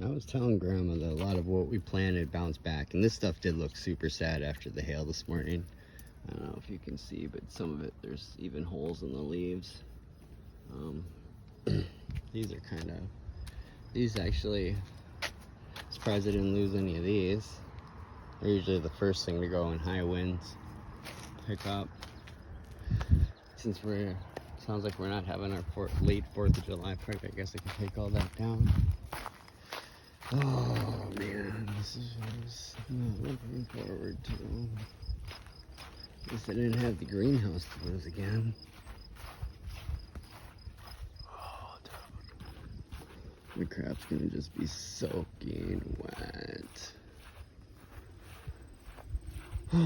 I was telling Grandma that a lot of what we planted bounced back, and this stuff did look super sad after the hail this morning. I don't know if you can see, but some of it, there's even holes in the leaves. These are these actually, surprised I didn't lose any of these. They're usually the first thing to go in high winds. Pick up. Since sounds like we're not having our late 4th of July party, I guess I can take all that down. Oh man, this is what I was not looking forward to. At least I didn't have the greenhouse to lose again. Oh, the crap's gonna just be soaking wet. I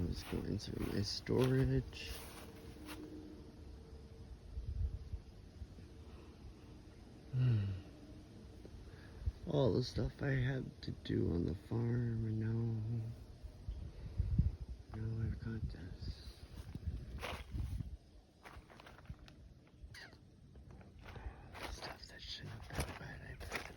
was going through my storage. All the stuff I had to do on the farm, and now I've got this. Stuff that shouldn't have been bad, I bet.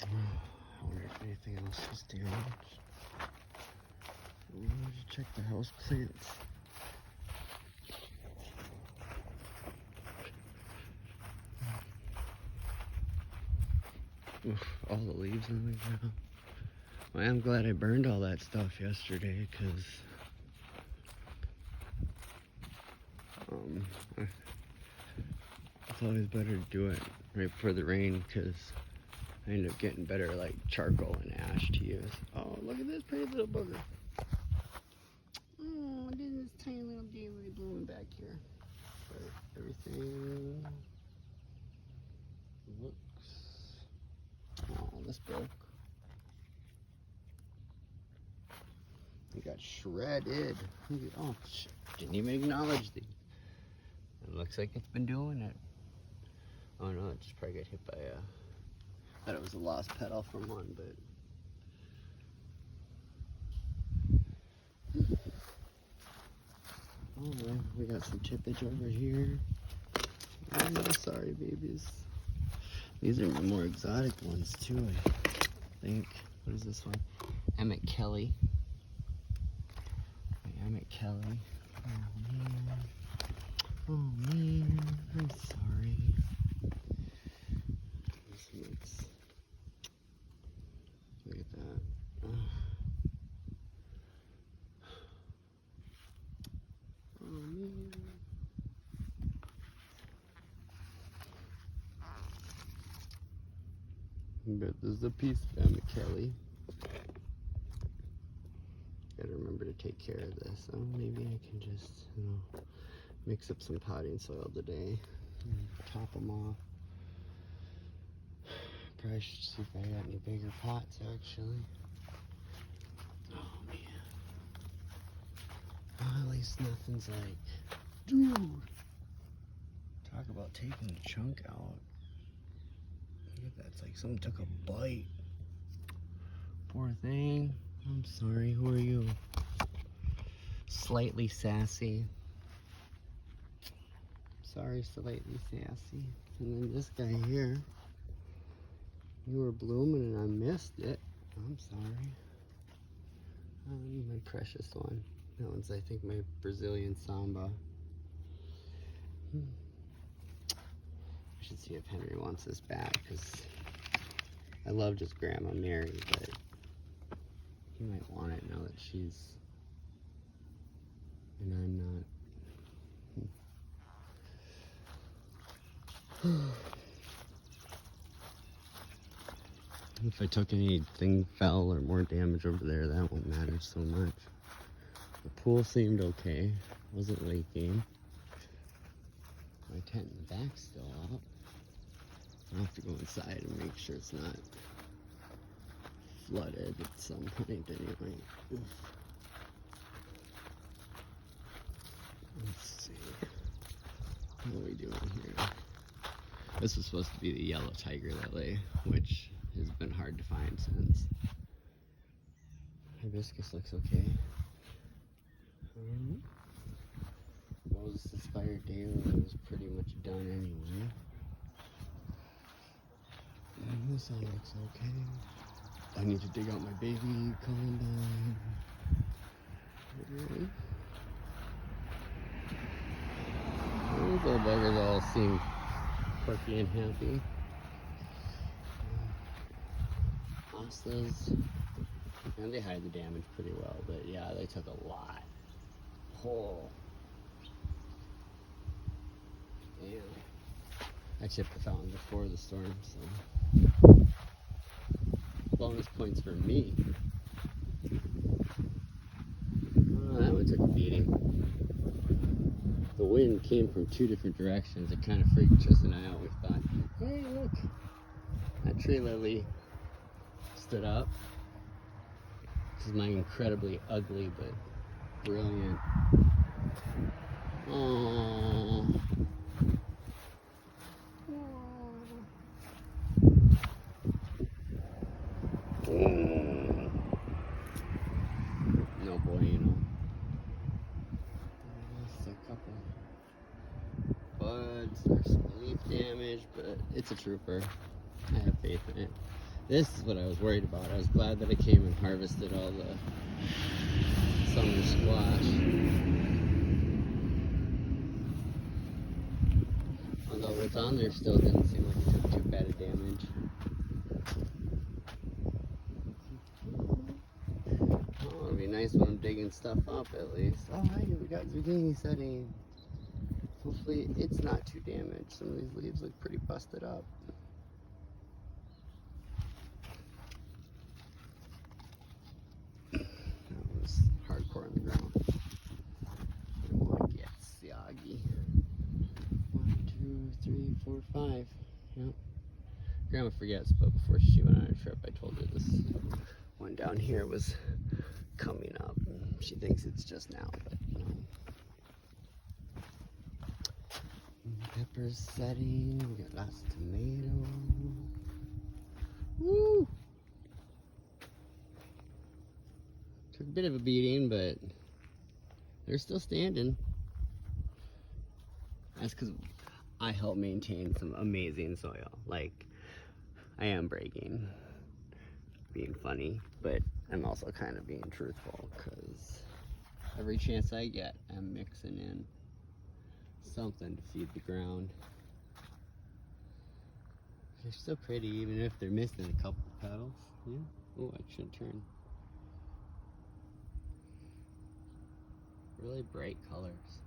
I wonder if anything else is damaged. We need to check the house plants. Oof, all the leaves on the ground. Well, I'm glad I burned all that stuff yesterday, because it's always better to do it right before the rain, because I end up getting better like charcoal and ash to use. Oh, look at this pretty little booger. Oh, look at this tiny little daisy blooming back here. But everything looks... Oh, this broke. It got shredded. Oh, didn't even acknowledge these. It looks like it's been doing it. Oh no, it just probably got hit by a... Thought it was a lost pedal from one, but... Oh, well, we got some tippage over here. Oh, sorry, babies. These are the more exotic ones, too, I think. What is this one? Emmett Kelly. Emmett Kelly. Oh, man. Oh, man. I'm sorry. This looks... Look at that. Oh, man. But this is a piece of Emmett Kelly. Gotta remember to take care of this. Oh, maybe I can just, mix up some potting soil today and top them off. Probably should see if I got any bigger pots, actually. Oh, man. Well, at least nothing's like, dude. Talk about taking a chunk out. Look at that, it's like someone took a bite. Poor thing. I'm sorry, who are you? Slightly sassy. Sorry, slightly sassy. And then this guy here. You were blooming and I missed it. I'm sorry. My precious one. That one's, I think, my Brazilian Samba. I should see if Henry wants this back, because I loved his Grandma Mary, but he might want it now that she's... and I'm not. If I took anything fell or more damage over there, that won't matter so much. The pool seemed okay. Wasn't leaking. My tent in the back's still up. I'll have to go inside and make sure it's not flooded at some point anyway. Let's see. What are we doing here? This was supposed to be the yellow tiger lily, which has been hard to find since. Hibiscus looks okay. Rose Inspired Daylily was pretty much done anyway. And this all looks okay. I need to dig out my baby columbine. Okay. These little buggers all seem quirky and happy. Hostas, and they hide the damage pretty well, but yeah, they took a lot. Oh. Damn. I chipped the fountain before the storm, so bonus points for me. Oh, that one took a beating. The wind came from two different directions. It kind of freaked Tristan and I out. We thought, hey, look, that tree lily stood up. This is my incredibly ugly but brilliant. Aww. No bueno. Just a couple buds. There's some leaf damage, but it's a trooper. I have faith in it. This is what I was worried about. I was glad that I came and harvested all the summer squash. Although what's on there still didn't seem like it took too bad of damage. Oh, it'd be nice when I'm digging stuff up at least. Oh, hey, we got zucchini setting. Hopefully it's not too damaged. Some of these leaves look pretty busted up. That was hardcore on the ground. I want to get Siagi. 1, 2, 3, 4, 5. Yep. Grandma forgets, but before she went on a trip, I told her this one down here was coming up. She thinks it's just now, but no. Peppers setting. We got lots of tomatoes. Woo! Took a bit of a beating, but they're still standing. That's because I help maintain some amazing soil. Like, I am bragging, being funny, but I'm also kind of being truthful because every chance I get, I'm mixing in something to feed the ground. They're still pretty, even if they're missing a couple petals. Yeah. Oh, I should turn. Really bright colors.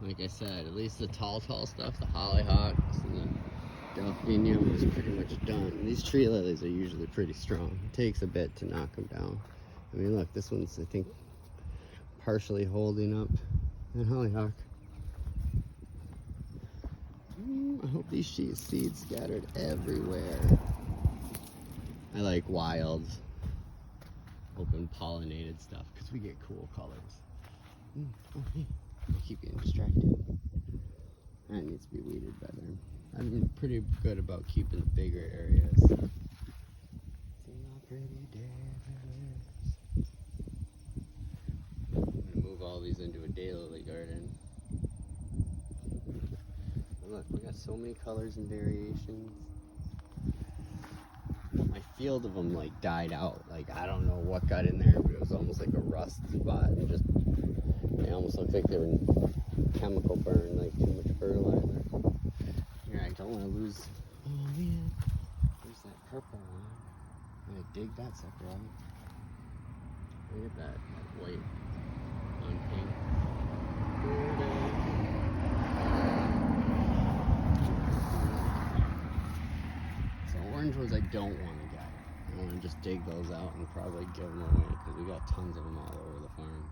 Like I said, at least the tall stuff, the hollyhocks and the delphinium is pretty much done. These tree lilies are usually pretty strong. It takes a bit to knock them down. I mean, look, this one's, I think, partially holding up that hollyhock. I hope these seeds scattered everywhere. I like wild, open pollinated stuff because we get cool colors. Oh, hey. I keep getting distracted. That needs to be weeded better. I've been pretty good about keeping the bigger areas. See how pretty days. I'm gonna move all these into a daylily garden. And look, we got so many colors and variations. My field of them like died out. Like, I don't know what got in there, but it was almost like a rust spot. And just, they almost looked like they were chemical burn, like too much fertilizer. Here, I don't want to lose. Oh man, there's that purple one. I'm gonna dig that sucker out. Look at that white on pink. So orange ones I don't want to get. I want to just dig those out and probably give them away because we got tons of them all over the farm.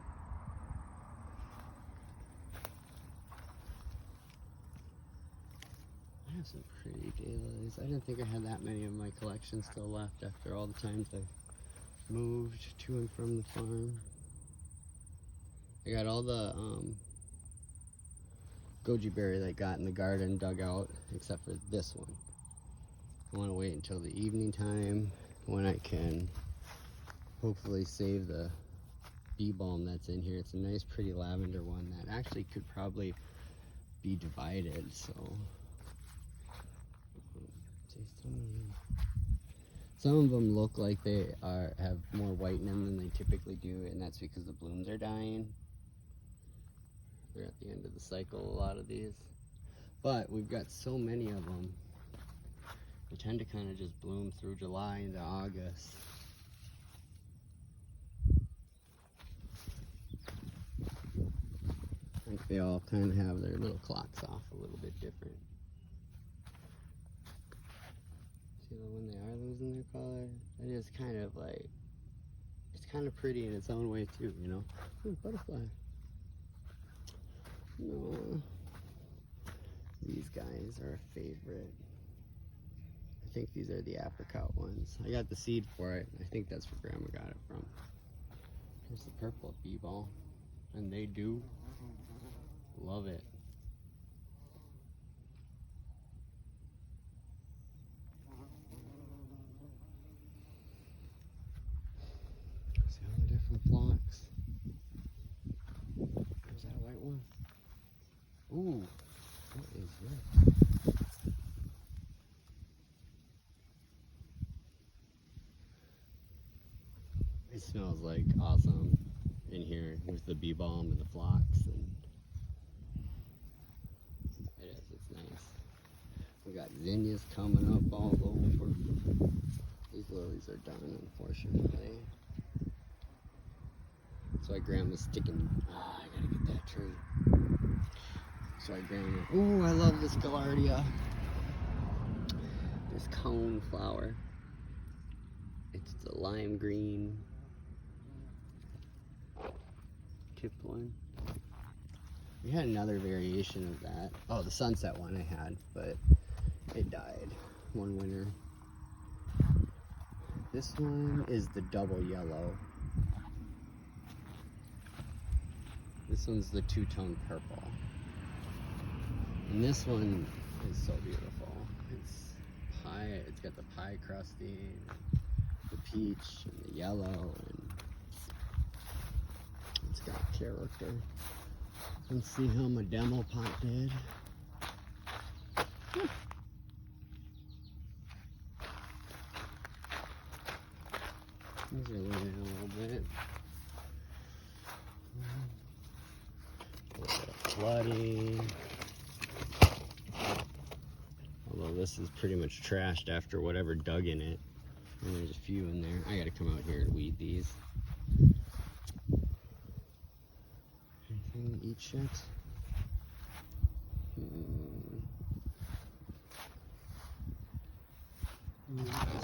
I have some pretty daylilies. I didn't think I had that many of my collection still left after all the times I've moved to and from the farm. I got all the goji berry that I got in the garden dug out, except for this one. I want to wait until the evening time when I can hopefully save the bee balm that's in here. It's a nice pretty lavender one that actually could probably be divided, so some of them look like they have more white in them than they typically do, and that's because the blooms are dying. They're at the end of the cycle, a lot of these, but we've got so many of them. They tend to kind of just bloom through July into August. I think they all kind of have their little clocks off a little bit different. See, when they are losing their color, it is kind of like, it's kind of pretty in its own way too, you know? Ooh, butterfly. No. These guys are a favorite. I think these are the apricot ones. I got the seed for it. I think that's where Grandma got it from. Here's the purple bee ball, and they do love it. See all the different flocks. Is that a white one? Ooh, what is this? It smells like awesome in here with the bee balm and the phlox, and it's nice. We got zinnias coming up all over. These lilies are done, unfortunately. That's why Grandma's sticking. I gotta get that tree. That's why Grandma. Ooh, I love this gaillardia. This cone flower. It's the lime green tipped one. We had another variation of that. Oh, the sunset one I had, but it died one winter. This one is the double yellow. This one's the two-tone purple. And this one is so beautiful. It's pie, it's got the pie crusting, the peach, and the yellow, and it's got character. Let's see how my demo pot did. These are living a little bit. A little bit of flooding. Although this is pretty much trashed after whatever dug in it. And there's a few in there. I gotta come out here and weed these. Anything to eat yet?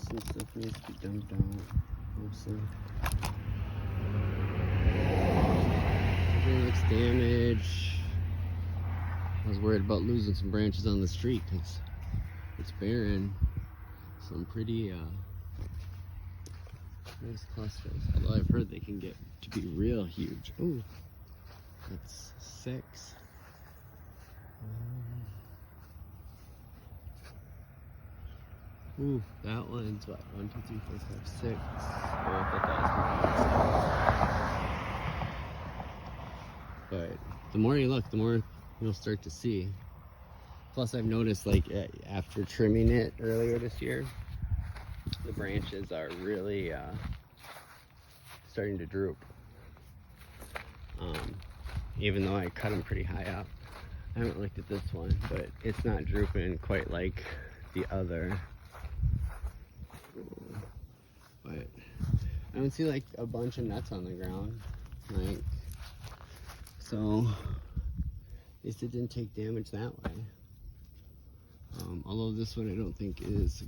Some stuff needs to be dumped out. Mostly. Everything looks damaged. I was worried about losing some branches on the street because it's barren. Some pretty nice clusters. Although I've heard they can get to be real huge. Ooh, that's 6. Ooh, that one's what? 1, 2, 3, 4, 5, 6. Oh, I thought that was. But the more you look, the more you'll start to see. Plus, I've noticed, like, after trimming it earlier this year, the branches are really starting to droop. Even though I cut them pretty high up. I haven't looked at this one, but it's not drooping quite like the other. But I don't see like a bunch of nuts on the ground, like, so at least it didn't take damage that way. Although this one I don't think is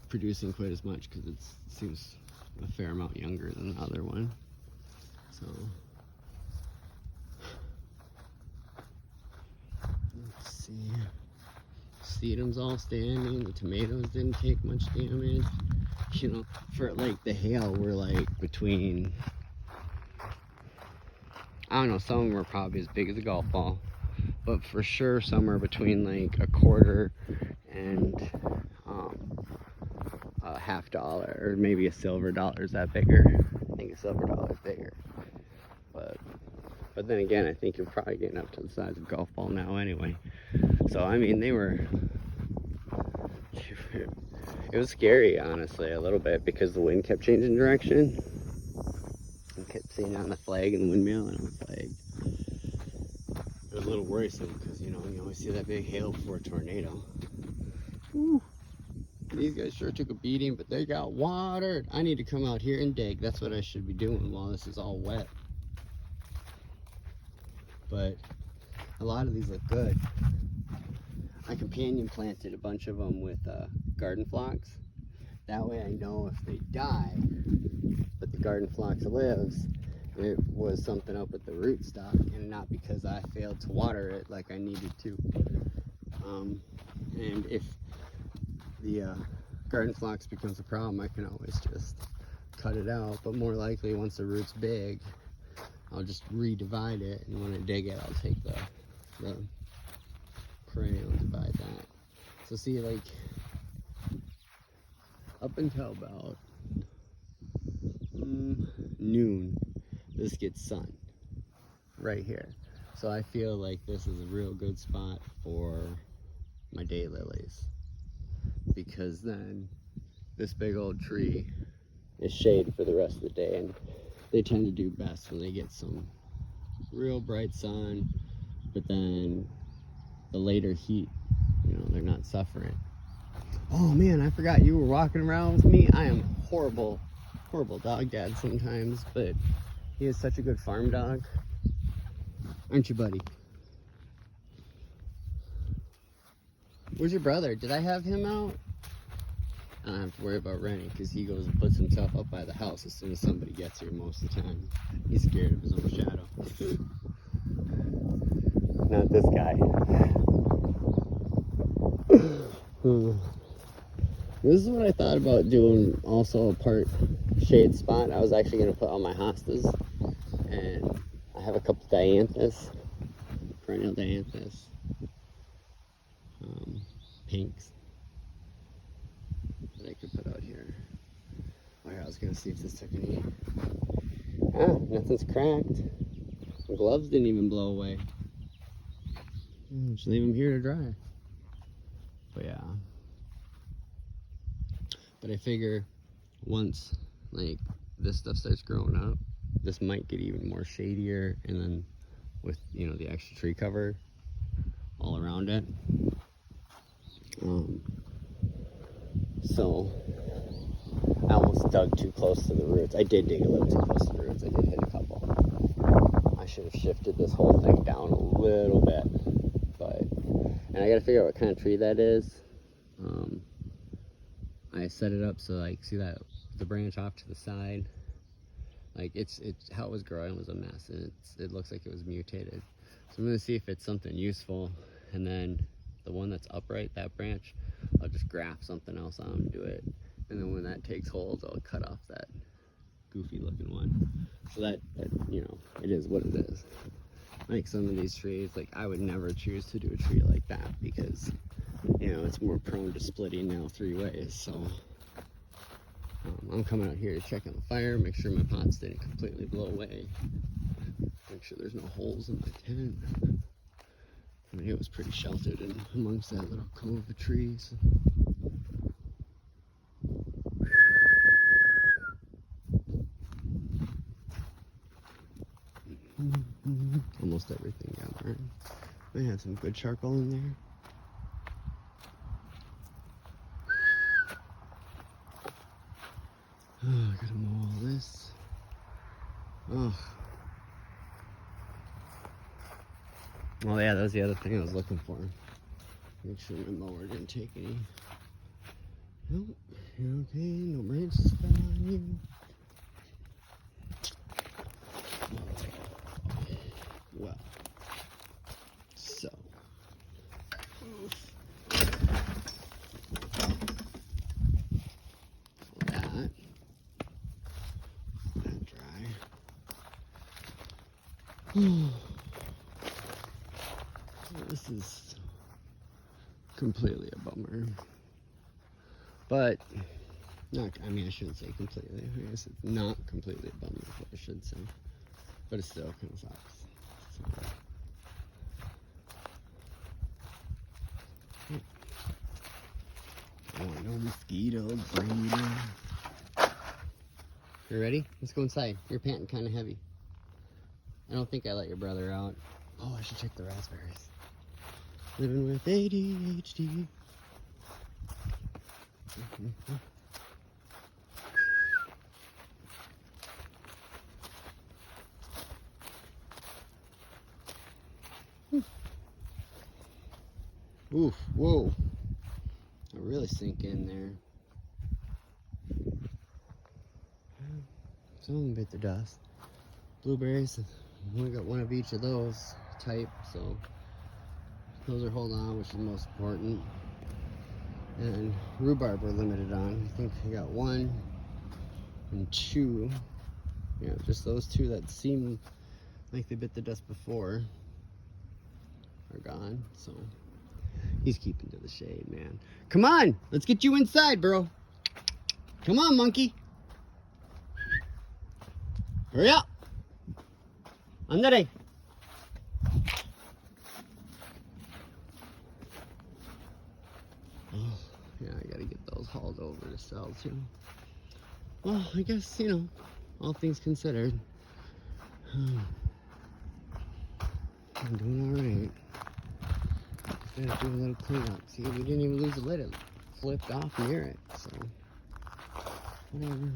producing quite as much because it seems a fair amount younger than the other one. So let's see sedum's all standing. The tomatoes didn't take much damage. You know, for like the hail, we're like between, I don't know, some of them are probably as big as a golf ball, but for sure somewhere between like a quarter and a $50 or maybe a silver dollar. Is that bigger? I think a silver dollar is bigger. But then again, I think you're probably getting up to the size of a golf ball now anyway. So I mean, it was scary, honestly, a little bit, because the wind kept changing direction. I kept seeing it on the flag and the windmill, and I was like, it was a little worrisome, because you know, you always see that big hail before a tornado. Whew. These guys sure took a beating, but they got watered. I need to come out here and dig. That's what I should be doing while this is all wet. But a lot of these look good. I companion planted a bunch of them with garden phlox. That way I know if they die, but the garden phlox lives, it was something up with the rootstock and not because I failed to water it like I needed to. And if the garden phlox becomes a problem, I can always just cut it out. But more likely, once the root's big, I'll just redivide it, and when I dig it, I'll take the perennial and divide that. So see, like, up until about noon, this gets sun right here. So I feel like this is a real good spot for my daylilies, because then this big old tree is shade for the rest of the day, and they tend to do best when they get some real bright sun, but then the later heat, you know, they're not suffering. Oh man, I forgot you were walking around with me. I am horrible dog dad sometimes, but he is such a good farm dog. Aren't you, buddy? Where's your brother? Did I have him out? I don't have to worry about Rennie, because he goes and puts himself up by the house as soon as somebody gets here most of the time. He's scared of his own shadow. Not this guy. This is what I thought about doing, also a part shade spot. I was actually going to put all my hostas, and I have a couple dianthus, perennial dianthus, pinks that I could put out here. Oh yeah, I was going to see if this took any. Ah, nothing's cracked. The gloves didn't even blow away. Just leave them here to dry. But yeah. But I figure once like this stuff starts growing up, this might get even more shadier, and then with, you know, the extra tree cover all around it. So I almost dug too close to the roots. I did dig a little too close to the roots. I did hit a couple. I should have shifted this whole thing down a little bit, and I gotta figure out what kind of tree that is. I set it up so, like, see that the branch off to the side, like it's how it was growing was a mess, and it looks like it was mutated. So I'm gonna see if it's something useful, and then the one that's upright, that branch, I'll just graft something else on to it, and then when that takes hold, I'll cut off that goofy looking one. So that you know, it is what it is. Like some of these trees, like I would never choose to do a tree like that, because, you know, it's more prone to splitting now 3 ways. So I'm coming out here to check on the fire, make sure my pots didn't completely blow away, make sure there's no holes in my tent. I mean, it was pretty sheltered in amongst that little cove of trees. Almost everything got burned. I had some good charcoal in there. Oh, I gotta mow all this. Oh. Oh yeah, that was the other thing I was looking for. Make sure my mower didn't take any. Nope, you're okay, no branches fell on you. Well, so. This is completely a bummer. But, not, I mean, I shouldn't say completely. I guess it's not completely a bummer, is what I should say. But it still kind of sucks. So. Oh, no mosquitoes breeding. You ready? Let's go inside. You're panting kind of heavy. I don't think I let your brother out. Oh, I should check the raspberries. Living with ADHD. Oof, whoa. I really sink in there. Some of them bit the dust. Blueberries, we got one of each of those type, so those are holding on, which is the most important. And rhubarb we're limited on. I think we got 1 and 2. Yeah, just those 2 that seem like they bit the dust before are gone, so he's keeping to the shade, man. Come on, let's get you inside, bro. Come on, monkey. Hurry up. Andale. Oh, yeah, I gotta get those hauled over to sell too. Well, I guess, you know, all things considered, I'm doing alright. Gotta do a little cleanup. See, we didn't even lose the lid. It flipped off near it, so whatever.